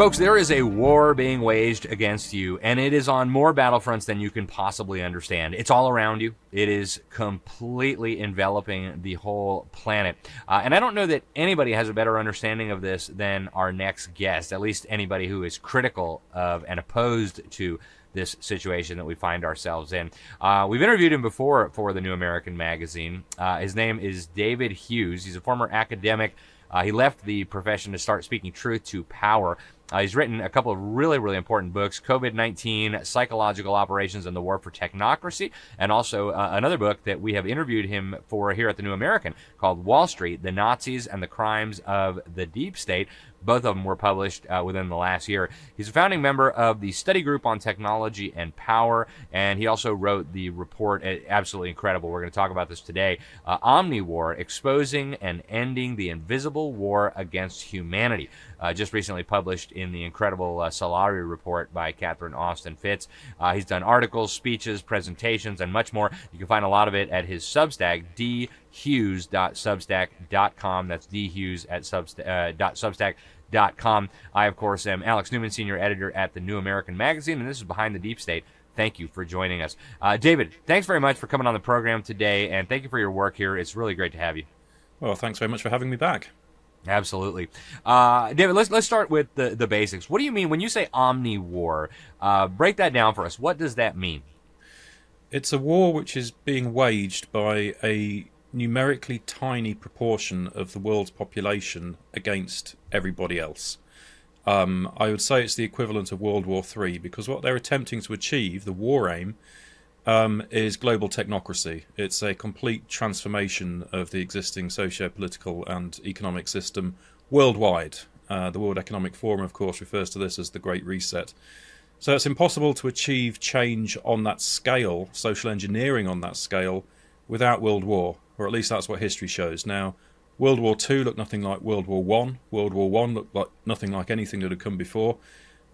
Folks, there is a war being waged against you, and it is on more battlefronts than you can possibly understand. It's all around you. It is completely enveloping the whole planet. And I don't know that anybody has a better understanding of this than our next guest, at least anybody who is critical of and opposed to this situation that we find ourselves in. We've interviewed him before for the New American Magazine. His name is David Hughes. He's a former academic. He left the profession to start speaking truth to power. He's written a couple of really, really important books, COVID-19, Psychological Operations and the War for Technocracy, and also another book that we have interviewed him for here at the New American called Wall Street, The Nazis and the Crimes of the Deep State. Both of them were published within the last year. He's a founding member of the Study Group on Technology and Power, and he also wrote the report, absolutely incredible. We're going to talk about this today, Omniwar, Exposing and Ending the Invisible War Against Humanity, just recently published in the incredible Solari report by Catherine Austin Fitz. He's done articles, speeches, presentations, and much more. You can find a lot of it at his Substack, dhughes.substack.com. That's dhughes.substack.com. I, of course, am Alex Newman, Senior Editor at the New American Magazine, and this is Behind the Deep State. Thank you for joining us. David, thanks very much for coming on the program today, and thank you for your work here. It's really great to have you. Well, thanks very much for having me back. Absolutely. David, let's start with the basics. What do you mean when you say omni-war? Break that down for us. What does that mean? It's a war which is being waged by a numerically tiny proportion of the world's population against everybody else. I would say it's the equivalent of World War III, because what they're attempting to achieve, the war aim, is global technocracy. It's a complete transformation of the existing socio-political and economic system worldwide. The World Economic Forum, of course, refers to this as the Great Reset. So it's impossible to achieve change on that scale, social engineering on that scale, without World War, or at least that's what history shows. Now, World War II looked nothing like World War I. World War I looked like nothing like anything that had come before.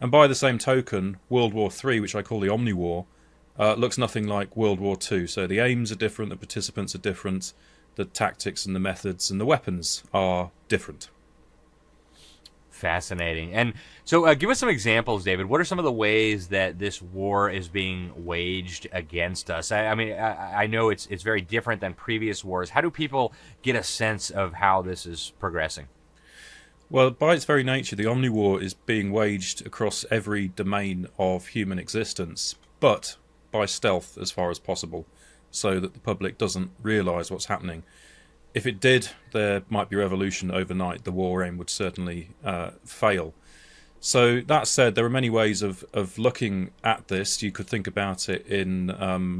And by the same token, World War III, which I call the Omni-War, looks nothing like World War II. So the aims are different, the participants are different, the tactics and the methods and the weapons are different. Fascinating. And so give us some examples, David. What are some of the ways that this war is being waged against us? I mean, I know it's very different than previous wars. How do people get a sense of how this is progressing? Well, by its very nature, the Omni-War is being waged across every domain of human existence, but by stealth as far as possible, so that the public doesn't realise what's happening. If it did, there might be revolution overnight. The war aim would certainly fail. So that said, there are many ways of looking at this. You could think about it in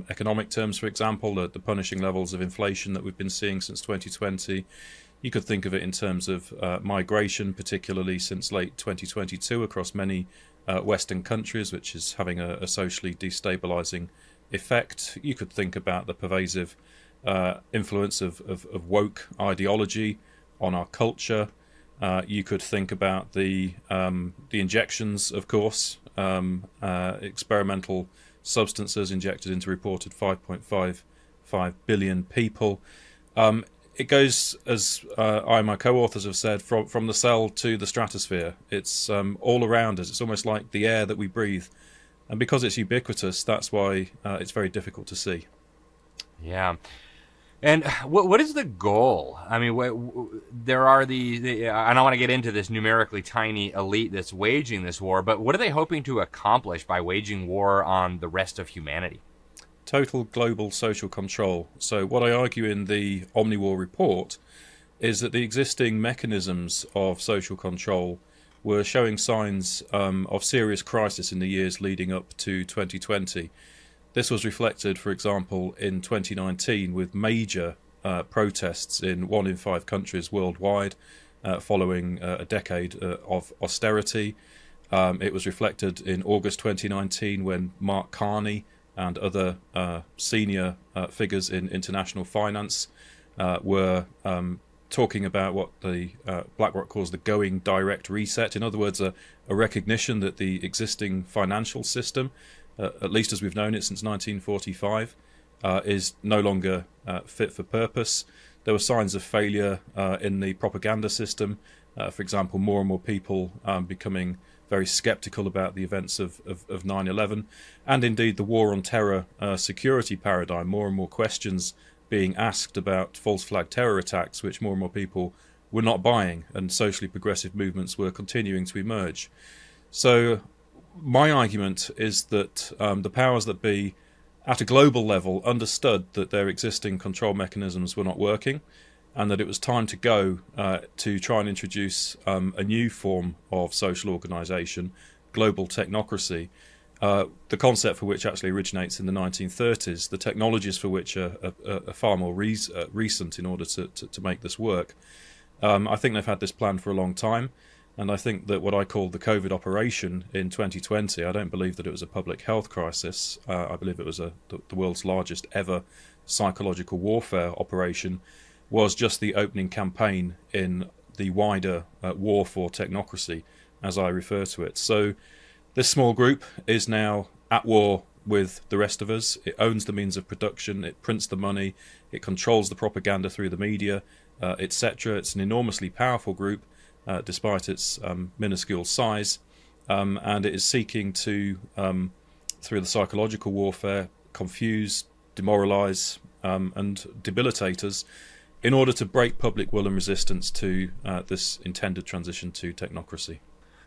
economic terms, for example, the punishing levels of inflation that we've been seeing since 2020. You could think of it in terms of migration, particularly since late 2022 across many Western countries, which is having a socially destabilizing effect. You could think about the pervasive influence of woke ideology on our culture. You could think about the injections, of course, experimental substances injected into reported 5.55 billion people. It goes, as I and my co-authors have said, from the cell to the stratosphere. It's all around us. It's almost like the air that we breathe. And because it's ubiquitous, that's why it's very difficult to see. Yeah. And what is the goal? I mean, there are I don't want to get into this numerically tiny elite that's waging this war, but what are they hoping to accomplish by waging war on the rest of humanity? Total global social control. So what I argue in the Omniwar report is that the existing mechanisms of social control were showing signs of serious crisis in the years leading up to 2020. This was reflected, for example, in 2019 with major protests in 1 in 5 countries worldwide following a decade of austerity. It was reflected in August 2019 when Mark Carney and other senior figures in international finance were talking about what the BlackRock calls the going direct reset. In other words, a recognition that the existing financial system, at least as we've known it since 1945, is no longer fit for purpose. There were signs of failure in the propaganda system. For example, more and more people becoming very skeptical about the events of 9/11, and indeed the war on terror security paradigm. More and more questions being asked about false flag terror attacks, which more and more people were not buying, and socially progressive movements were continuing to emerge. So my argument is that the powers that be at a global level understood that their existing control mechanisms were not working, and that it was time to go to try and introduce a new form of social organisation, global technocracy, the concept for which actually originates in the 1930s, the technologies for which are far more recent in order to make this work. I think they've had this plan for a long time, and I think that what I call the COVID operation in 2020, I don't believe that it was a public health crisis. I believe it was the world's largest ever psychological warfare operation, was just the opening campaign in the wider war for technocracy, as I refer to it. So this small group is now at war with the rest of us. It owns the means of production, it prints the money, it controls the propaganda through the media, etc. It's an enormously powerful group, despite its minuscule size, and it is seeking to, through the psychological warfare, confuse, demoralise, and debilitate us in order to break public will and resistance to this intended transition to technocracy.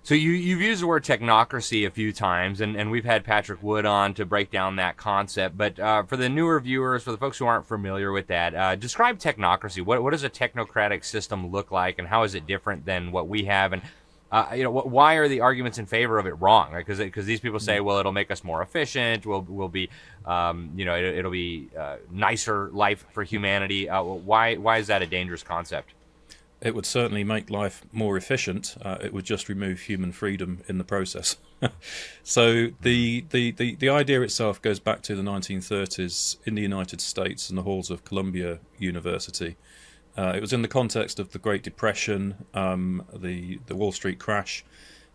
So you've used the word technocracy a few times, and we've had Patrick Wood on to break down that concept. But for the newer viewers, for the folks who aren't familiar with that, describe technocracy. What does a technocratic system look like, and how is it different than what we have? And why are the arguments in favor of it wrong? Because these people say, well, it'll make us more efficient. We'll be, it'll be nicer life for humanity. Why is that a dangerous concept? It would certainly make life more efficient. It would just remove human freedom in the process. So the idea itself goes back to the 1930s in the United States in the halls of Columbia University. It was in the context of the Great Depression, the Wall Street crash,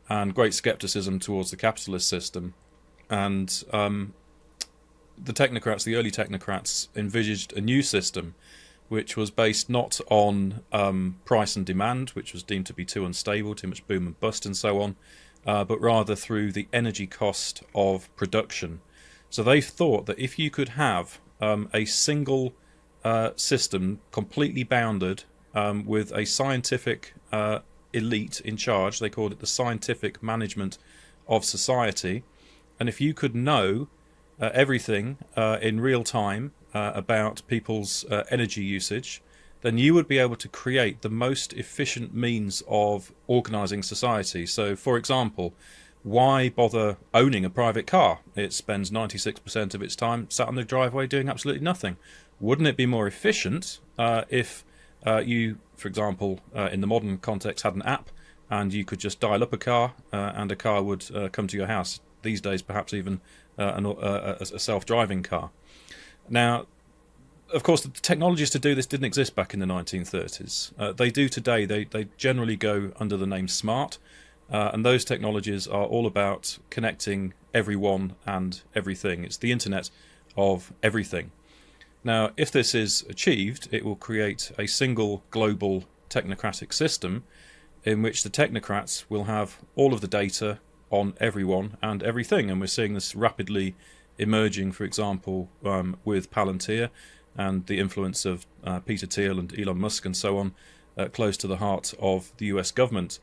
and great skepticism towards the capitalist system. And the technocrats, the early technocrats, envisaged a new system which was based not on price and demand, which was deemed to be too unstable, too much boom and bust and so on, but rather through the energy cost of production. So they thought that if you could have a single system completely bounded with a scientific elite in charge, they called it the scientific management of society, and if you could know everything in real time about people's energy usage, then you would be able to create the most efficient means of organising society. So, for example, why bother owning a private car? It spends 96% of its time sat on the driveway doing absolutely nothing. Wouldn't it be more efficient if you, for example, in the modern context, had an app and you could just dial up a car and a car would come to your house? These days, perhaps even a self-driving car. Now, of course, the technologies to do this didn't exist back in the 1930s. They do today. They generally go under the name SMART, and those technologies are all about connecting everyone and everything. It's the internet of everything. Now, if this is achieved, it will create a single global technocratic system in which the technocrats will have all of the data on everyone and everything. And we're seeing this rapidly emerging, for example, with Palantir and the influence of Peter Thiel and Elon Musk and so on, close to the heart of the US government.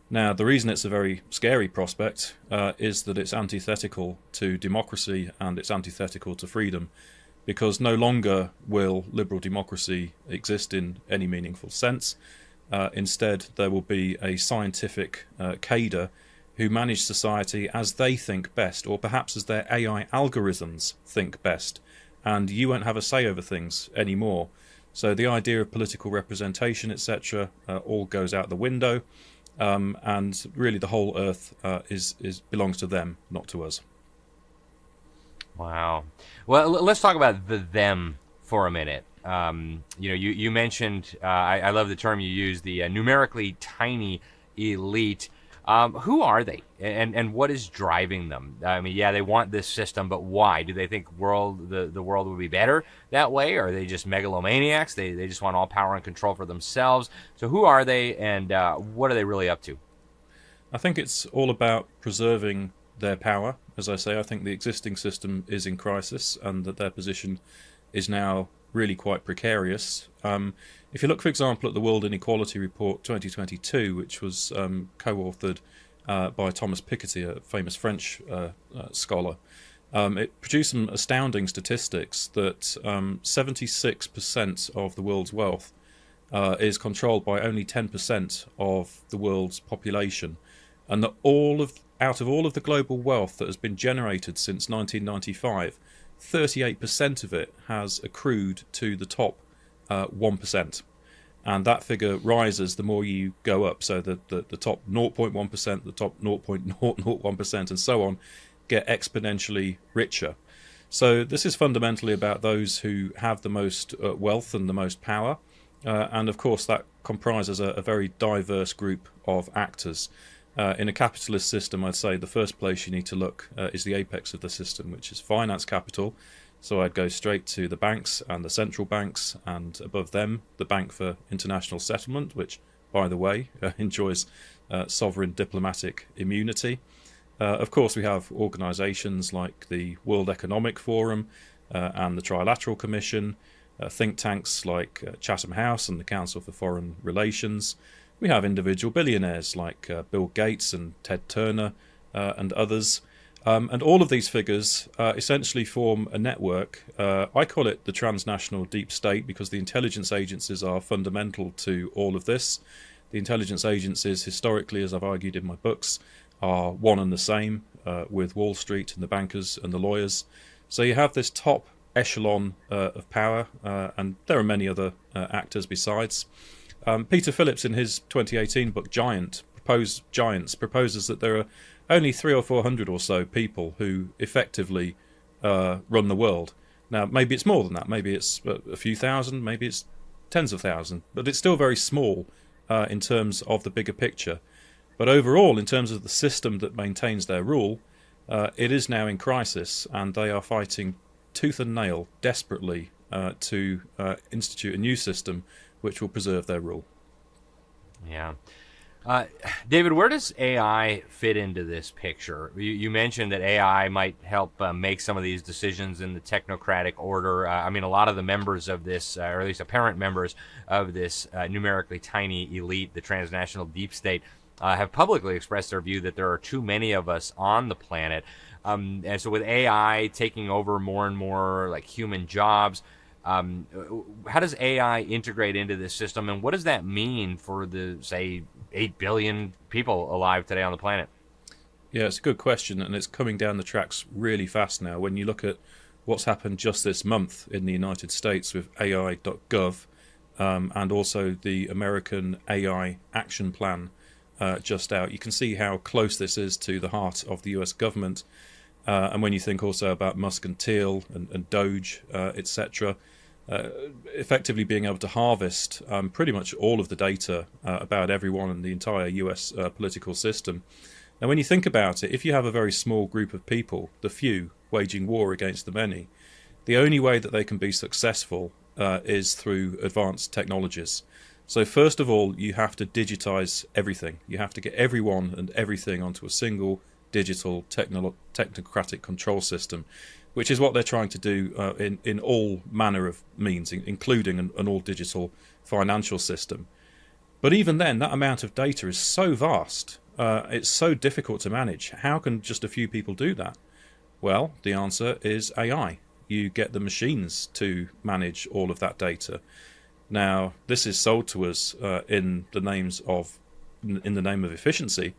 Now, the reason it's a very scary prospect is that it's antithetical to democracy and it's antithetical to freedom, because no longer will liberal democracy exist in any meaningful sense. Instead, there will be a scientific cadre who manage society as they think best, or perhaps as their AI algorithms think best, and you won't have a say over things anymore. So the idea of political representation, etc., all goes out the window, and really the whole earth belongs to them, not to us. Wow. Well, let's talk about the them for a minute. You mentioned, I love the term you used, the numerically tiny elite. Who are they, and what is driving them? I mean, yeah, they want this system, but why? Do they think the world would be better that way, or are they just megalomaniacs? They just want all power and control for themselves. So who are they, and what are they really up to? I think it's all about preserving their power. As I say, I think the existing system is in crisis and that their position is now really quite precarious. If you look, for example, at the World Inequality Report 2022, which was co-authored by Thomas Piketty, a famous French scholar, it produced some astounding statistics that 76% of the world's wealth is controlled by only 10% of the world's population, and that out of all of the global wealth that has been generated since 1995, 38% of it has accrued to the top 1%. And that figure rises the more you go up. So the top 0.1%, the top 0.001%, and so on, get exponentially richer. So this is fundamentally about those who have the most wealth and the most power. And of course, that comprises a very diverse group of actors. In a capitalist system, I'd say the first place you need to look is the apex of the system, which is finance capital. So I'd go straight to the banks and the central banks, and above them, the Bank for International Settlement, which, by the way, enjoys sovereign diplomatic immunity. Of course, we have organisations like the World Economic Forum and the Trilateral Commission, think tanks like Chatham House and the Council for Foreign Relations. We have individual billionaires like Bill Gates and Ted Turner and others. And all of these figures essentially form a network. I call it the transnational deep state because the intelligence agencies are fundamental to all of this. The intelligence agencies, historically, as I've argued in my books, are one and the same with Wall Street and the bankers and the lawyers. So you have this top echelon of power, and there are many other actors besides. Peter Phillips, in his 2018 book Giants, proposes that there are only 300 or 400 or so people who effectively run the world. Now, maybe it's more than that. Maybe it's a few thousand, maybe it's tens of thousands, but it's still very small in terms of the bigger picture. But overall, in terms of the system that maintains their rule, it is now in crisis, and they are fighting tooth and nail desperately to institute a new system which will preserve their rule. Yeah. David, where does AI fit into this picture? You mentioned that AI might help make some of these decisions in the technocratic order. I mean, a lot of the members of this, or at least apparent members of this numerically tiny elite, the transnational deep state, have publicly expressed their view that there are too many of us on the planet. And so with AI taking over more and more like human jobs, how does AI integrate into this system, and what does that mean for the, say, 8 billion people alive today on the planet? Yeah, it's a good question, and it's coming down the tracks really fast now. When you look at what's happened just this month in the United States with AI.gov, and also the American AI Action Plan just out, you can see how close this is to the heart of the US government. And when you think also about Musk and Thiel and Doge, etc., effectively being able to harvest pretty much all of the data about everyone in the entire US political system. Now, when you think about it, if you have a very small group of people, the few, waging war against the many, the only way that they can be successful is through advanced technologies. So first of all, you have to digitize everything. You have to get everyone and everything onto a single digital technocratic control system, which is what they're trying to do in all manner of means, including an all-digital financial system. But even then, that amount of data is so vast, it's so difficult to manage. How can just a few people do that? Well, the answer is AI. You get the machines to manage all of that data. Now, this is sold to us in the name of efficiency,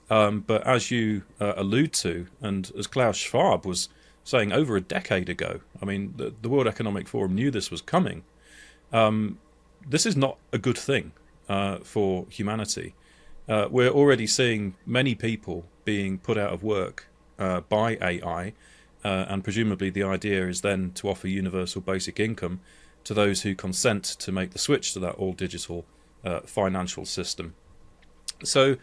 but as you allude to, and as Klaus Schwab was saying over a decade ago, I mean, the World Economic Forum knew this was coming. This is not a good thing for humanity. We're already seeing many people being put out of work by AI, and presumably the idea is then to offer universal basic income to those who consent to make the switch to that all-digital financial system. So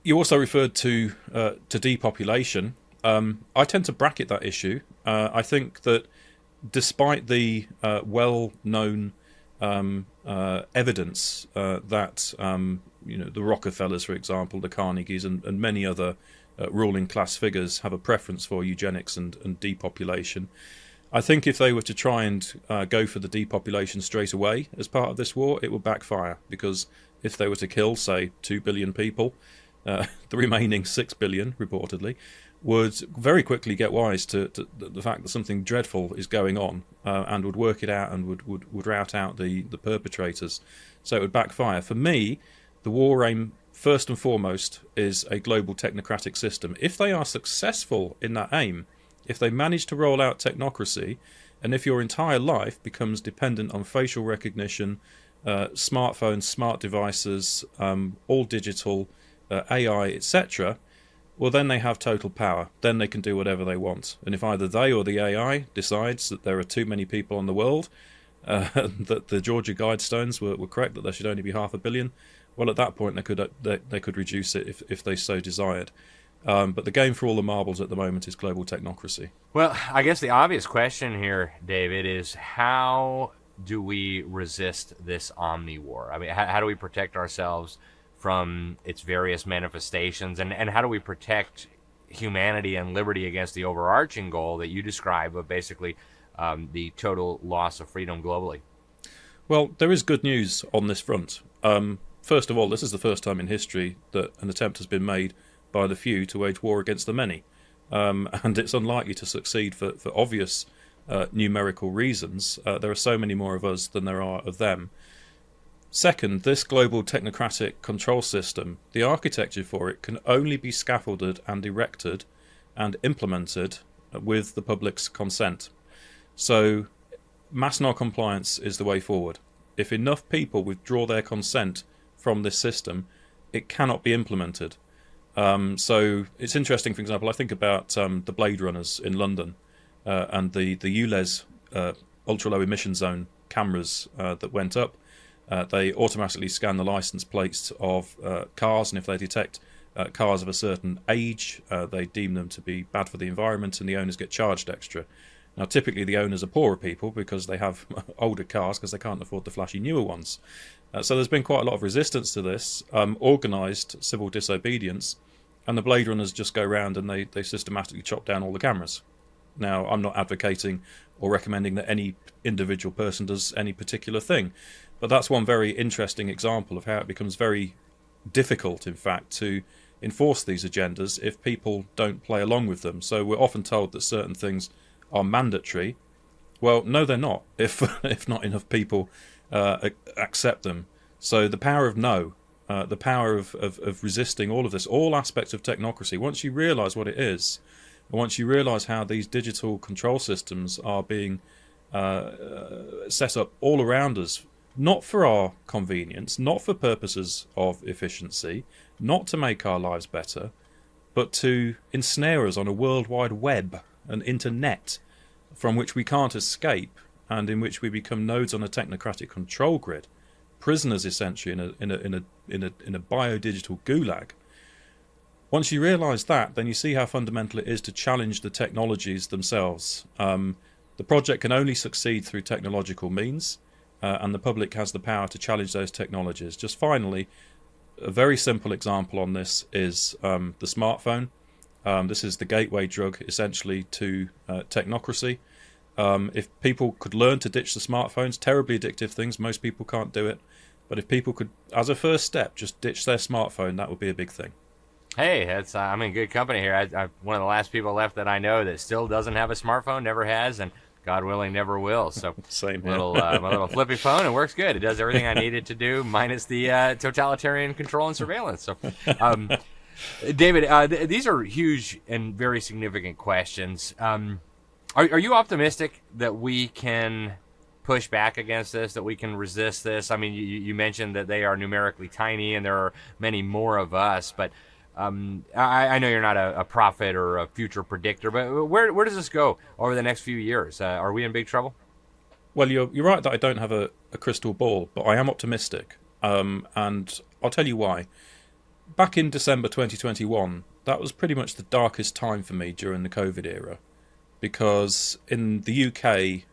you also referred to depopulation. I tend to bracket that issue. I think that despite the well-known evidence that the Rockefellers, for example, the Carnegies, and many other ruling class figures have a preference for eugenics and depopulation. I think if they were to try and go for the depopulation straight away as part of this war, it would backfire, because if they were to kill, say, 2 billion people, the remaining 6 billion, reportedly, would very quickly get wise to the fact that something dreadful is going on, and would work it out and would rout out the perpetrators. So it would backfire. For me, the war aim, first and foremost, is a global technocratic system. If they are successful in that aim, if they manage to roll out technocracy, and if your entire life becomes dependent on facial recognition, smartphones, smart devices, all digital, AI, etc., well, then they have total power. Then they can do whatever they want. And if either they or the AI decides that there are too many people on the world, that the Georgia Guidestones were correct, that there should only be 500 million, well, at that point they could reduce it if they so desired. But the game for all the marbles at the moment is global technocracy. Well, I guess the obvious question here, David, is how do we resist this omniwar? I mean, how do we protect ourselves from its various manifestations, and how do we protect humanity and liberty against the overarching goal that you describe of basically the total loss of freedom globally? Well, there is good news on this front. First of all, this is the first time in history that an attempt has been made by the few to wage war against the many, and it's unlikely to succeed for obvious numerical reasons. There are so many more of us than there are of them. Second, this global technocratic control system, the architecture for it can only be scaffolded and erected and implemented with the public's consent. So mass non-compliance is the way forward. If enough people withdraw their consent from this system, it cannot be implemented. So it's interesting, for example, I think about the Blade Runners in London and the ULEZ ultra-low emission zone cameras that went up. They automatically scan the license plates of cars, and if they detect cars of a certain age, they deem them to be bad for the environment, and the owners get charged extra. Now, typically the owners are poorer people because they have older cars because they can't afford the flashy newer ones. So there's been quite a lot of resistance to this, organised civil disobedience, and the Blade Runners just go around and they systematically chop down all the cameras. Now, I'm not advocating or recommending that any individual person does any particular thing, but that's one very interesting example of how it becomes very difficult, in fact, to enforce these agendas if people don't play along with them. So we're often told that certain things are mandatory. Well, no, they're not, if not enough people accept them. So the power of no, the power of resisting all of this, all aspects of technocracy, once you realise what it is, and once you realise how these digital control systems are being set up all around us, not for our convenience, not for purposes of efficiency, not to make our lives better, but to ensnare us on a worldwide web, an internet, from which we can't escape, and in which we become nodes on a technocratic control grid, prisoners essentially in a biodigital gulag. Once you realise that, then you see how fundamental it is to challenge the technologies themselves. The project can only succeed through technological means, and the public has the power to challenge those technologies. Just finally, a very simple example on this is the smartphone. This is the gateway drug, essentially, to technocracy. If people could learn to ditch the smartphones, terribly addictive things, most people can't do it. But if people could, as a first step, just ditch their smartphone, that would be a big thing. Hey, that's I'm in good company here. I'm one of the last people left that I know that still doesn't have a smartphone, never has, and God willing, never will. So Same here. My little flippy phone, it works good. It does everything I need it to do, minus the totalitarian control and surveillance. So, David, these are huge and very significant questions. Are you optimistic that we can push back against this, that we can resist this? I mean, you mentioned that they are numerically tiny and there are many more of us, but I know you're not a prophet or a future predictor, but where does this go over the next few years? Are we in big trouble? Well, you're right that I don't have a crystal ball, but I am optimistic, and I'll tell you why. Back in December 2021, that was pretty much the darkest time for me during the COVID era, because in the UK,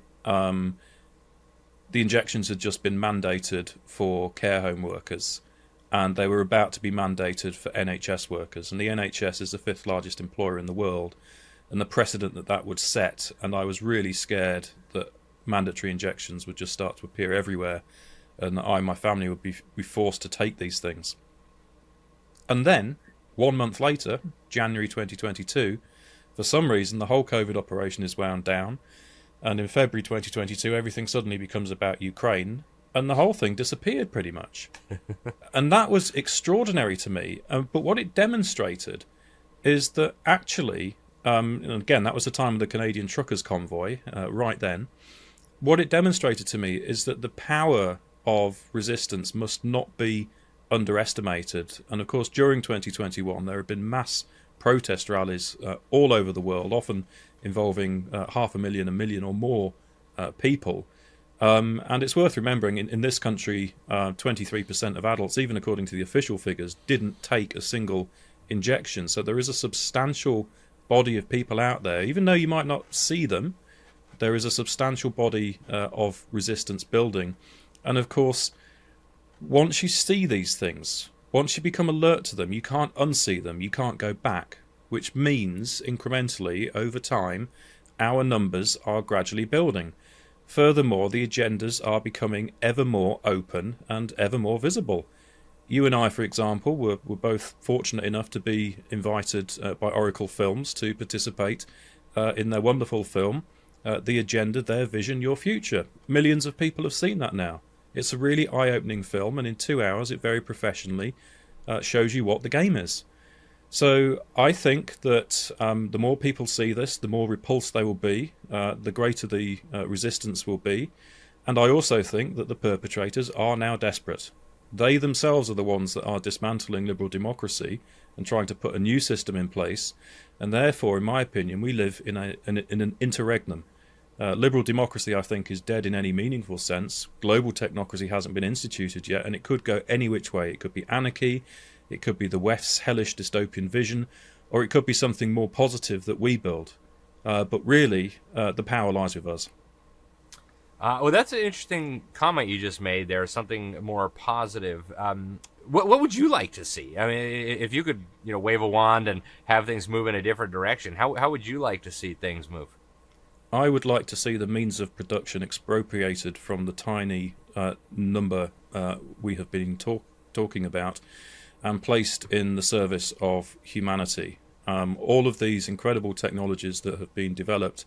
the injections had just been mandated for care home workers, and they were about to be mandated for NHS workers. And the NHS is the 5th largest employer in the world, and the precedent that that would set. And I was really scared that mandatory injections would just start to appear everywhere, and that I and my family would be forced to take these things. And then, 1 month later, January 2022, for some reason the whole COVID operation is wound down, and in February 2022 everything suddenly becomes about Ukraine, and the whole thing disappeared pretty much. And that was extraordinary to me. But what it demonstrated is that actually, and again, that was the time of the Canadian truckers convoy, right then. What it demonstrated to me is that the power of resistance must not be underestimated. And of course, during 2021, there have been mass protest rallies all over the world, often involving 500,000, 1 million or more people. And it's worth remembering, in this country, 23% of adults, even according to the official figures, didn't take a single injection. So there is a substantial body of people out there, even though you might not see them, there is a substantial body of resistance building. And of course, once you see these things, once you become alert to them, you can't unsee them, you can't go back, which means incrementally over time, our numbers are gradually building. Furthermore, the agendas are becoming ever more open and ever more visible. You and I, for example, were both fortunate enough to be invited by Oracle Films to participate in their wonderful film, The Agenda, Their Vision, Your Future. Millions of people have seen that now. It's a really eye-opening film, and in 2 hours it very professionally shows you what the game is. So I think that the more people see this, the more repulsed they will be, the greater the resistance will be. And I also think that the perpetrators are now desperate. They themselves are the ones that are dismantling liberal democracy and trying to put a new system in place. And therefore, in my opinion, we live in an interregnum. Liberal democracy, I think, is dead in any meaningful sense. Global technocracy hasn't been instituted yet, and it could go any which way. It could be anarchy, it could be the West's hellish dystopian vision, or it could be something more positive that we build. But really, the power lies with us. Well, that's an interesting comment you just made there, something more positive. What would you like to see? I mean, if you could, wave a wand and have things move in a different direction, how would you like to see things move? I would like to see the means of production expropriated from the tiny number we have been talking about and placed in the service of humanity. All of these incredible technologies that have been developed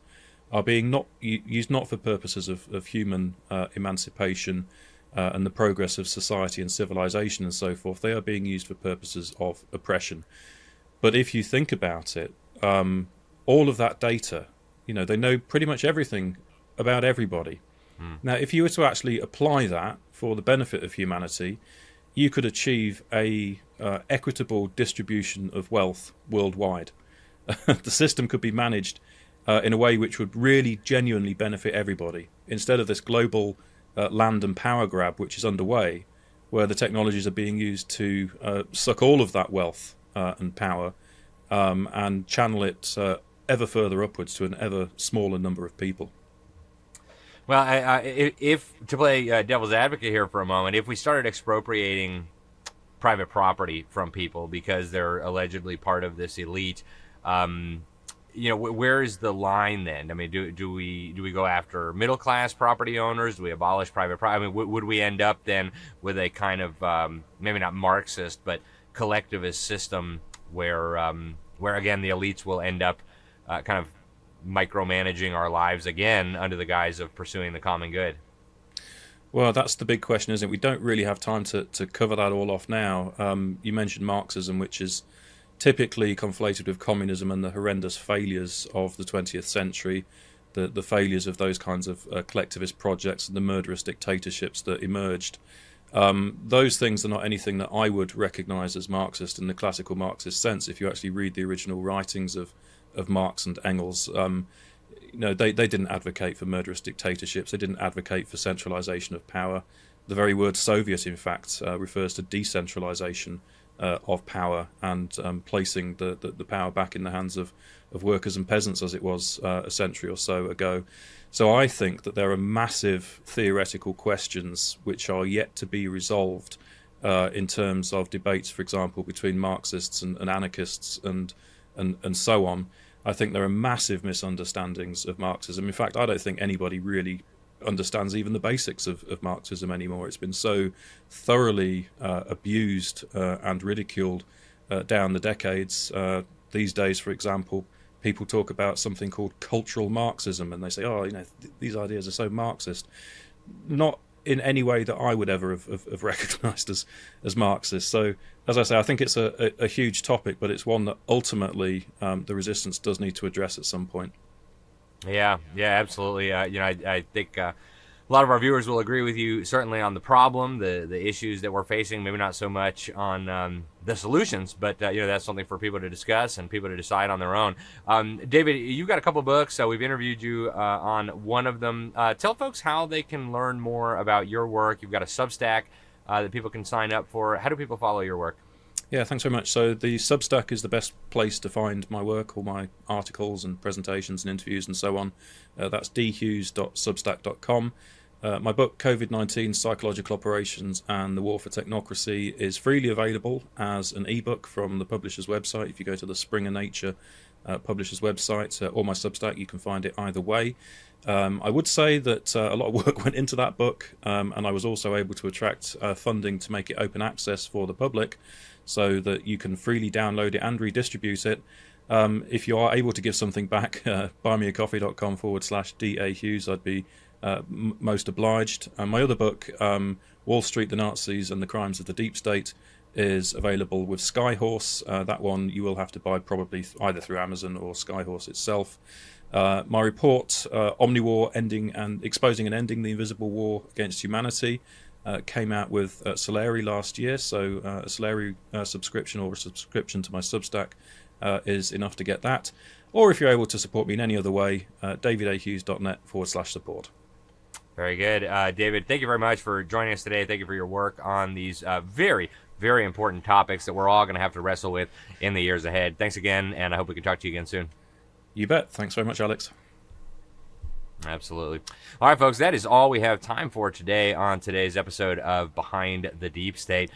are being used not for purposes of human emancipation and the progress of society and civilization and so forth. They are being used for purposes of oppression. But if you think about it, all of that data, they know pretty much everything about everybody. Now, if you were to actually apply that for the benefit of humanity, you could achieve a equitable distribution of wealth worldwide. The system could be managed in a way which would really genuinely benefit everybody, instead of this global land and power grab which is underway, where the technologies are being used to suck all of that wealth and power and channel it ever further upwards to an ever smaller number of people. Well, if to play devil's advocate here for a moment, if we started expropriating private property from people because they're allegedly part of this elite, where is the line then? I mean, do we go after middle class property owners? Do we abolish private property? I mean, would we end up then with a kind of maybe not Marxist but collectivist system where again the elites will end up kind of micromanaging our lives again under the guise of pursuing the common good? Well, that's the big question, isn't it? We don't really have time to cover that all off now. You mentioned Marxism, which is typically conflated with communism and the horrendous failures of the 20th century, the failures of those kinds of collectivist projects and the murderous dictatorships that emerged. Those things are not anything that I would recognise as Marxist in the classical Marxist sense. If you actually read the original writings of Marx and Engels, they didn't advocate for murderous dictatorships. They didn't advocate for centralisation of power. The very word Soviet, in fact, refers to decentralisation of power and placing the power back in the hands of workers and peasants as it was a century or so ago. So I think that there are massive theoretical questions which are yet to be resolved in terms of debates, for example, between Marxists and anarchists and so on. I think there are massive misunderstandings of Marxism. In fact, I don't think anybody really understands even the basics of Marxism anymore. It's been so thoroughly abused and ridiculed down the decades. These days, for example, people talk about something called cultural Marxism, and they say, oh, these ideas are so Marxist. Not in any way that I would ever have recognized as Marxist. So, as I say, I think it's a huge topic, but it's one that ultimately the resistance does need to address at some point. Yeah, absolutely. I think a lot of our viewers will agree with you, certainly on the problem, the issues that we're facing, maybe not so much on the solutions, but that's something for people to discuss and people to decide on their own. David, you've got a couple books, so we've interviewed you on one of them. Tell folks how they can learn more about your work. You've got a Substack that people can sign up for. How do people follow your work? Yeah, thanks very much. So the Substack is the best place to find my work, all my articles and presentations and interviews and so on. That's dhughes.substack.com. My book, COVID-19, Psychological Operations and the War for Technocracy, is freely available as an ebook from the publisher's website. If you go to the Springer Nature publisher's website or my Substack, you can find it either way. I would say that a lot of work went into that book, and I was also able to attract funding to make it open access for the public, so that you can freely download it and redistribute it. If you are able to give something back, buymeacoffee.com/DA Hughes, I'd be most obliged. My other book, Wall Street, the Nazis and the Crimes of the Deep State, is available with Skyhorse. That one you will have to buy probably either through Amazon or Skyhorse itself. My report, Omniwar, Exposing and Ending the Invisible War Against Humanity, came out with Solari last year, so a Solari subscription or a subscription to my Substack is enough to get that. Or if you're able to support me in any other way, davidahughes.net/support. Very good. David, thank you very much for joining us today. Thank you for your work on these very, very important topics that we're all going to have to wrestle with in the years ahead. Thanks again, and I hope we can talk to you again soon. You bet. Thanks very much, Alex. Absolutely. All right, folks, that is all we have time for today on today's episode of Behind the Deep State.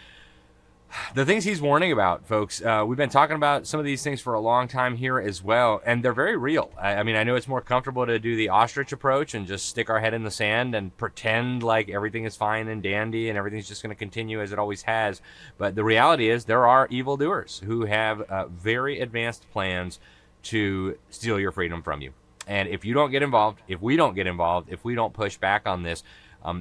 The things he's warning about, folks, we've been talking about some of these things for a long time here as well, and they're very real. I mean, I know it's more comfortable to do the ostrich approach and just stick our head in the sand and pretend like everything is fine and dandy and everything's just going to continue as it always has. But the reality is there are evildoers who have very advanced plans to steal your freedom from you. And if you don't get involved, if we don't get involved, if we don't push back on this,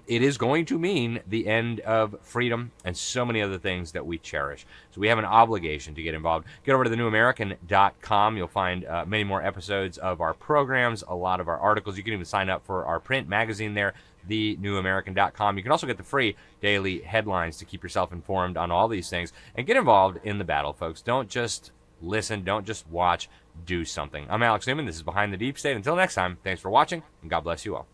it is going to mean the end of freedom and so many other things that we cherish. So we have an obligation to get involved. Get over to thenewamerican.com. You'll find many more episodes of our programs, a lot of our articles. You can even sign up for our print magazine there, thenewamerican.com. You can also get the free daily headlines to keep yourself informed on all these things. And get involved in the battle, folks. Don't just listen. Don't just watch. Do something. I'm Alex Newman. This is Behind the Deep State. Until next time, thanks for watching, and God bless you all.